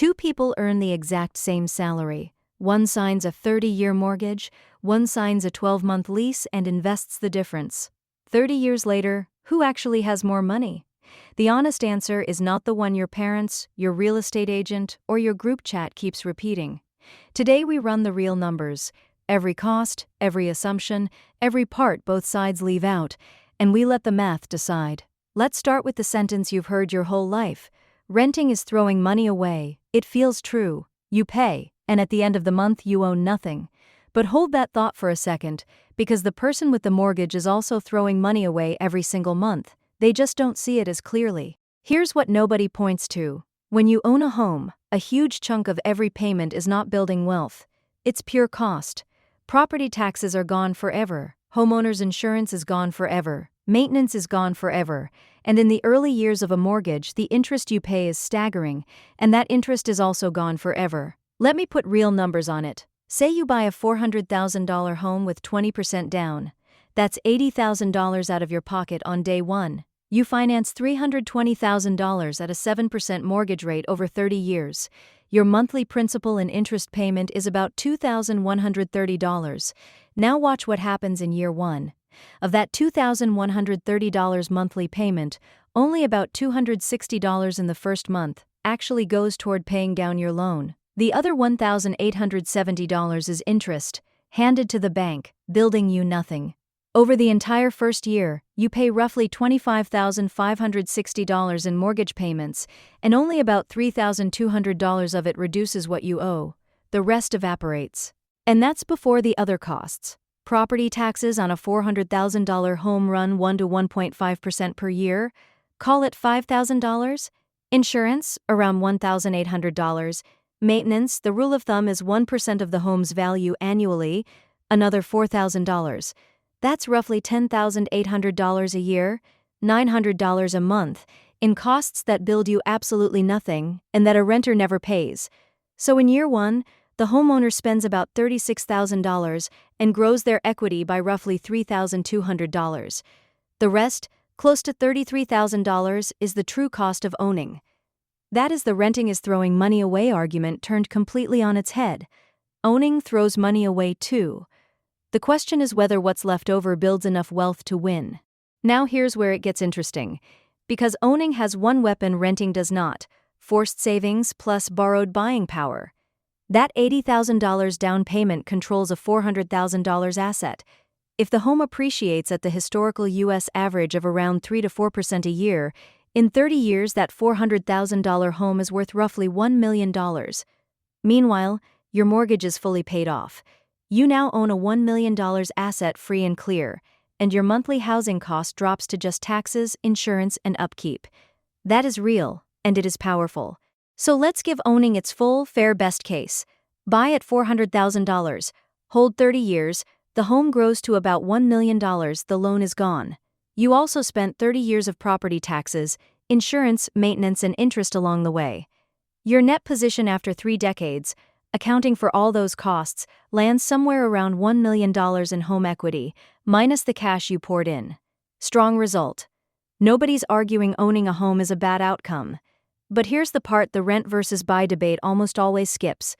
Two people earn the exact same salary. One signs a 30-year mortgage, one signs a 12-month lease and invests the difference. 30 years later, who actually has more money? The honest answer is not the one your parents, your real estate agent, or your group chat keeps repeating. Today we run the real numbers. Every cost, every assumption, every part both sides leave out, and we let the math decide. Let's start with the sentence you've heard your whole life. Renting is throwing money away. It feels true. You pay, and at the end of the month you own nothing. But hold that thought for a second, because the person with the mortgage is also throwing money away every single month. They just don't see it as clearly. Here's what nobody points to. When you own a home, a huge chunk of every payment is not building wealth. It's pure cost. Property taxes are gone forever. Homeowners insurance is gone forever. Maintenance is gone forever. And in the early years of a mortgage, the interest you pay is staggering, and that interest is also gone forever. Let me put real numbers on it. Say you buy a $400,000 home with 20% down. That's $80,000 out of your pocket on day one. You finance $320,000 at a 7% mortgage rate over 30 years. Your monthly principal and interest payment is about $2,130. Now watch what happens in year one. Of that $2,130 monthly payment, only about $260 in the first month actually goes toward paying down your loan. The other $1,870 is interest, handed to the bank, building you nothing. Over the entire first year, you pay roughly $25,560 in mortgage payments, and only about $3,200 of it reduces what you owe. The rest evaporates. And that's before the other costs. Property taxes on a $400,000 home run 1 to 1.5% per year, call it $5,000. Insurance, around $1,800. Maintenance, the rule of thumb is 1% of the home's value annually, another $4,000. That's roughly $10,800 a year, $900 a month, in costs that build you absolutely nothing and that a renter never pays. So in year one, the homeowner spends about $36,000 and grows their equity by roughly $3,200. The rest, close to $33,000, is the true cost of owning. That is the renting is throwing money away argument turned completely on its head. Owning throws money away too. The question is whether what's left over builds enough wealth to win. Now here's where it gets interesting. Because owning has one weapon renting does not: forced savings plus borrowed buying power. That $80,000 down payment controls a $400,000 asset. If the home appreciates at the historical U.S. average of around 3 to 4% a year, in 30 years that $400,000 home is worth roughly $1 million. Meanwhile, your mortgage is fully paid off. You now own a $1 million asset free and clear, and your monthly housing cost drops to just taxes, insurance, and upkeep. That is real, and it is powerful. So let's give owning its full, fair best case. Buy at $400,000, hold 30 years, the home grows to about $1 million, the loan is gone. You also spent 30 years of property taxes, insurance, maintenance, and interest along the way. Your net position after 3 decades, accounting for all those costs, lands somewhere around $1 million in home equity, minus the cash you poured in. Strong result. Nobody's arguing owning a home is a bad outcome. But here's the part the rent versus buy debate almost always skips.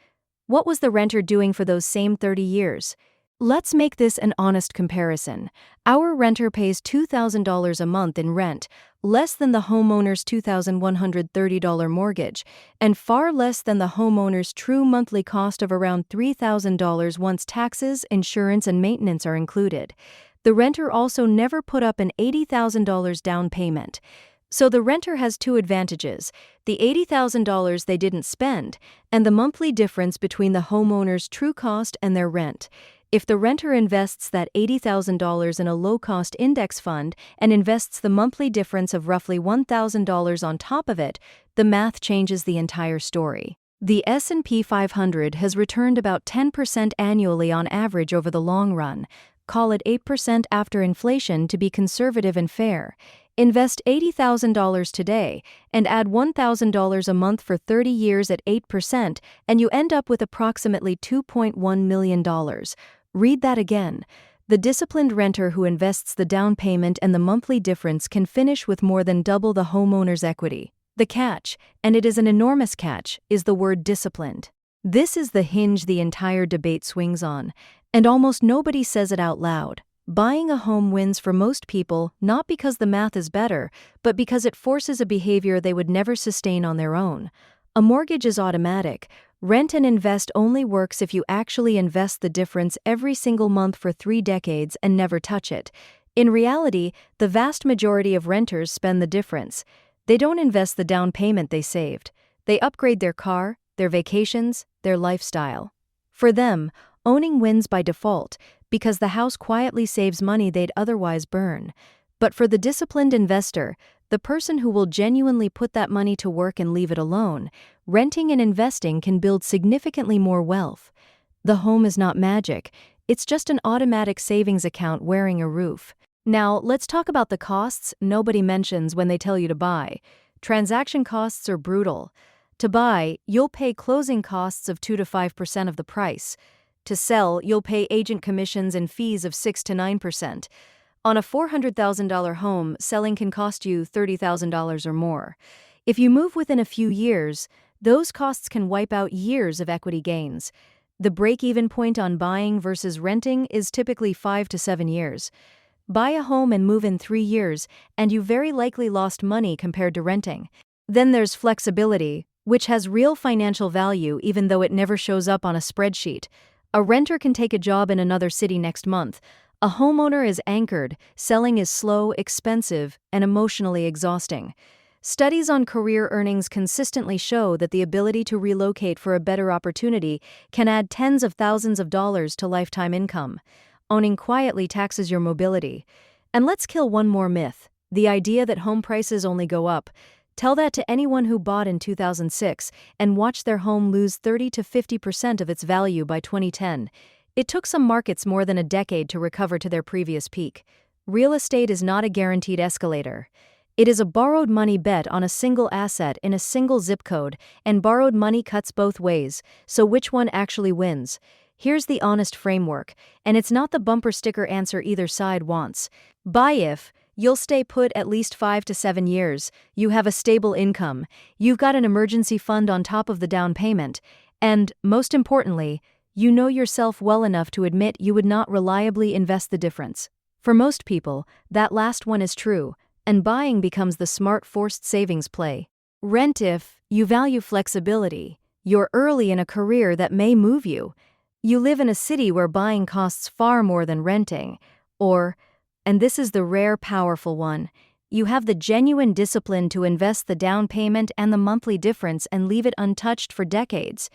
What was the renter doing for those same 30 years? Let's make this an honest comparison. Our renter pays $2,000 a month in rent, less than the homeowner's $2,130 mortgage, and far less than the homeowner's true monthly cost of around $3,000 once taxes, insurance, and maintenance are included. The renter also never put up an $80,000 down payment. So the renter has two advantages: the $80,000 they didn't spend, and the monthly difference between the homeowner's true cost and their rent. If the renter invests that $80,000 in a low-cost index fund and invests the monthly difference of roughly $1,000 on top of it, the math changes the entire story. The S&P 500 has returned about 10% annually on average over the long run. Call it 8% after inflation to be conservative and fair. Invest $80,000 today and add $1,000 a month for 30 years at 8%, and you end up with approximately $2.1 million. Read that again. The disciplined renter who invests the down payment and the monthly difference can finish with more than double the homeowner's equity. The catch, and it is an enormous catch, is the word disciplined. This is the hinge the entire debate swings on, and almost nobody says it out loud. Buying a home wins for most people not because the math is better, but because it forces a behavior they would never sustain on their own. A mortgage is automatic. Rent and invest only works if you actually invest the difference every single month for 3 decades and never touch it. In reality, the vast majority of renters spend the difference. They don't invest the down payment they saved. They upgrade their car, their vacations, their lifestyle. For them, owning wins by default because the house quietly saves money they'd otherwise burn. But for the disciplined investor, the person who will genuinely put that money to work and leave it alone, renting and investing can build significantly more wealth. The home is not magic, it's just an automatic savings account wearing a roof. Now, let's talk about the costs nobody mentions when they tell you to buy. Transaction costs are brutal. To buy, you'll pay closing costs of 2 to 5% of the price. To sell, you'll pay agent commissions and fees of 6 to 9%. On a $400,000 home, selling can cost you $30,000 or more. If you move within a few years, those costs can wipe out years of equity gains. The break-even point on buying versus renting is typically 5 to 7 years. Buy a home and move in 3 years, and you very likely lost money compared to renting. Then there's flexibility, which has real financial value even though it never shows up on a spreadsheet. A renter can take a job in another city next month. A homeowner is anchored, selling is slow, expensive, and emotionally exhausting. Studies on career earnings consistently show that the ability to relocate for a better opportunity can add tens of thousands of dollars to lifetime income. Owning quietly taxes your mobility. And let's kill one more myth, the idea that home prices only go up. Tell that to anyone who bought in 2006 and watched their home lose 30 to 50% of its value by 2010. It took some markets more than a decade to recover to their previous peak. Real estate is not a guaranteed escalator. It is a borrowed money bet on a single asset in a single zip code, and borrowed money cuts both ways, so which one actually wins? Here's the honest framework, and it's not the bumper sticker answer either side wants. Buy if you'll stay put at least 5 to 7 years, you have a stable income, you've got an emergency fund on top of the down payment, and, most importantly, you know yourself well enough to admit you would not reliably invest the difference. For most people, that last one is true, and buying becomes the smart forced savings play. Rent if you value flexibility, you're early in a career that may move you. You live in a city where buying costs far more than renting, or, and this is the rare powerful one, you have the genuine discipline to invest the down payment and the monthly difference and leave it untouched for decades.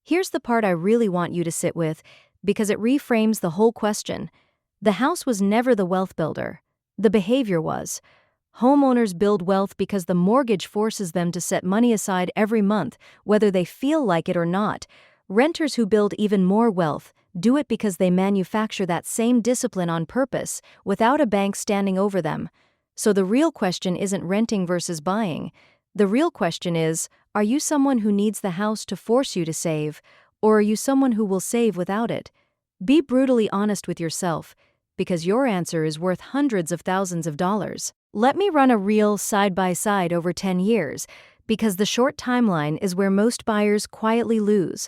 Here's the part I really want you to sit with, because it reframes the whole question. The house was never the wealth builder. The behavior was. Homeowners build wealth because the mortgage forces them to set money aside every month, whether they feel like it or not. Renters who build even more wealth do it because they manufacture that same discipline on purpose, without a bank standing over them. So the real question isn't renting versus buying. The real question is, are you someone who needs the house to force you to save, or are you someone who will save without it? Be brutally honest with yourself, because your answer is worth hundreds of thousands of dollars. Let me run a real side-by-side over 10 years, because the short timeline is where most buyers quietly lose.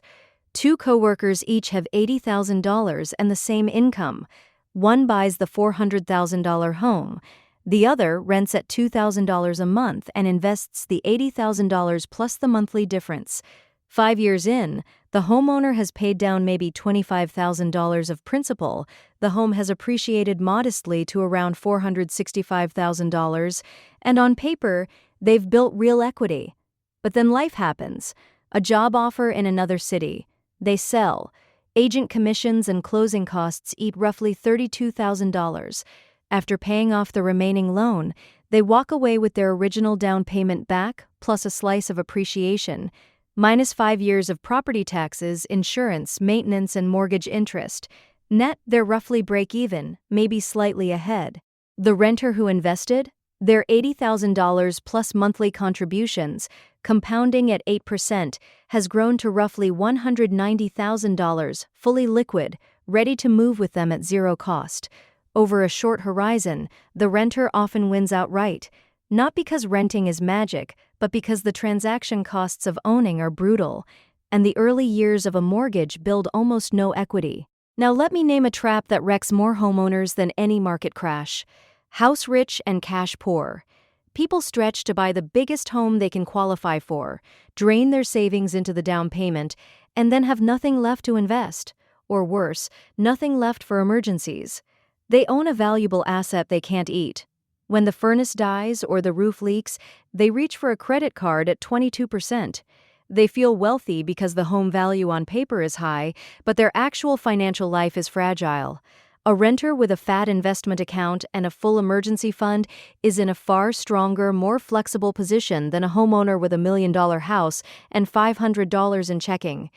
2 coworkers each have $80,000 and the same income. One buys the $400,000 home. The other rents at $2,000 a month and invests the $80,000 plus the monthly difference. 5 years in, the homeowner has paid down maybe $25,000 of principal. The home has appreciated modestly to around $465,000, and on paper, they've built real equity. But then life happens. A job offer in another city. They sell. Agent commissions and closing costs eat roughly $32,000. After paying off the remaining loan, they walk away with their original down payment back, plus a slice of appreciation, minus 5 years of property taxes, insurance, maintenance, and mortgage interest. Net, they're roughly break even, maybe slightly ahead. The renter who invested? Their $80,000 plus monthly contributions, compounding at 8%, has grown to roughly $190,000, fully liquid, ready to move with them at zero cost. Over a short horizon, the renter often wins outright. Not because renting is magic, but because the transaction costs of owning are brutal, and the early years of a mortgage build almost no equity. Now let me name a trap that wrecks more homeowners than any market crash. House rich and cash poor. People stretch to buy the biggest home they can qualify for, drain their savings into the down payment, and then have nothing left to invest. Or worse, nothing left for emergencies. They own a valuable asset they can't eat. When the furnace dies or the roof leaks, they reach for a credit card at 22%. They feel wealthy because the home value on paper is high, but their actual financial life is fragile. A renter with a fat investment account and a full emergency fund is in a far stronger, more flexible position than a homeowner with $1 million house and $500 in checking.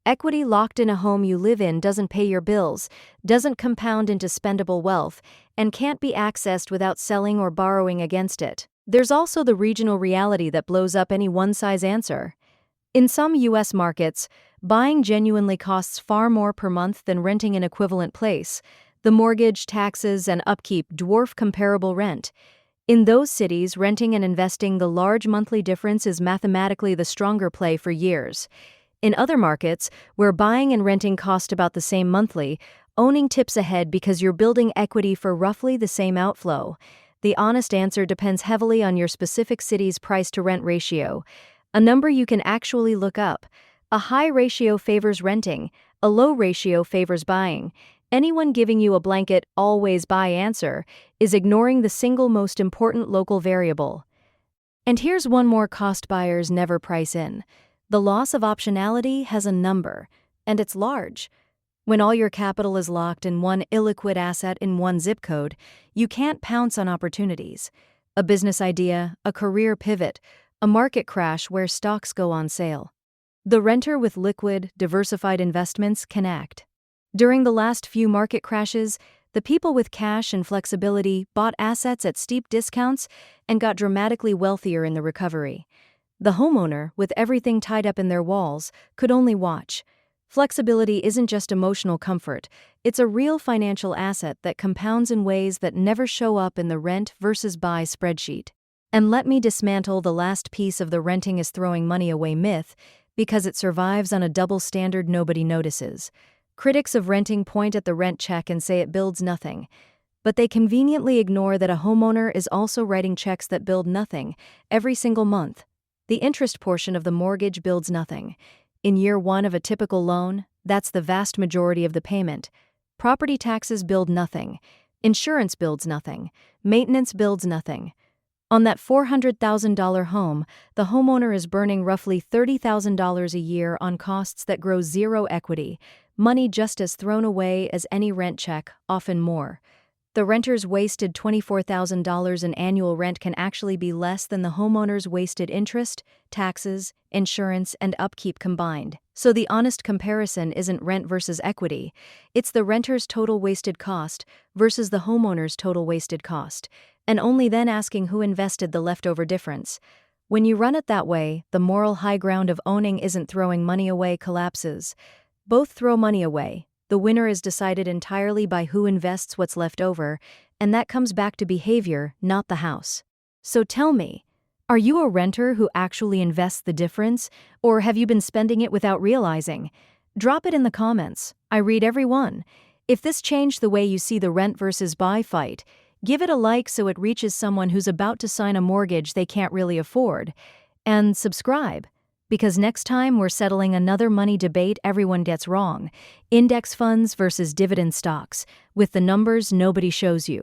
Equity locked in a home you live in doesn't pay your bills, doesn't compound into spendable wealth, and can't be accessed without selling or borrowing against it. There's also the regional reality that blows up any one-size answer. In some U.S. markets, buying genuinely costs far more per month than renting an equivalent place. The mortgage, taxes, and upkeep dwarf comparable rent. In those cities, renting and investing, the large monthly difference is mathematically the stronger play for years. In other markets, where buying and renting cost about the same monthly, owning tips ahead because you're building equity for roughly the same outflow. The honest answer depends heavily on your specific city's price-to-rent ratio, a number you can actually look up. A high ratio favors renting, a low ratio favors buying. Anyone giving you a blanket always buy answer is ignoring the single most important local variable. And here's one more cost buyers never price in. The loss of optionality has a number, and it's large. When all your capital is locked in one illiquid asset in one zip code, you can't pounce on opportunities. A business idea, a career pivot, a market crash where stocks go on sale. The renter with liquid, diversified investments can act. During the last few market crashes, the people with cash and flexibility bought assets at steep discounts and got dramatically wealthier in the recovery. The homeowner, with everything tied up in their walls, could only watch. Flexibility isn't just emotional comfort, it's a real financial asset that compounds in ways that never show up in the rent versus buy spreadsheet. And let me dismantle the last piece of the renting is throwing money away myth, because it survives on a double standard nobody notices. Critics of renting point at the rent check and say it builds nothing. But they conveniently ignore that a homeowner is also writing checks that build nothing every single month. The interest portion of the mortgage builds nothing. In year one of a typical loan, that's the vast majority of the payment. Property taxes build nothing. Insurance builds nothing. Maintenance builds nothing. On that $400,000 home, the homeowner is burning roughly $30,000 a year on costs that grow zero equity, money just as thrown away as any rent check, often more. The renter's wasted $24,000 in annual rent can actually be less than the homeowner's wasted interest, taxes, insurance, and upkeep combined. So the honest comparison isn't rent versus equity, it's the renter's total wasted cost versus the homeowner's total wasted cost, and only then asking who invested the leftover difference. When you run it that way, the moral high ground of owning isn't throwing money away collapses. Both throw money away. The winner is decided entirely by who invests what's left over, and that comes back to behavior, not the house. So tell me, are you a renter who actually invests the difference, or have you been spending it without realizing? Drop it in the comments. I read every one. If this changed the way you see the rent versus buy fight, give it a like so it reaches someone who's about to sign a mortgage they can't really afford. And subscribe. Because next time we're settling another money debate everyone gets wrong, index funds versus dividend stocks, with the numbers nobody shows you.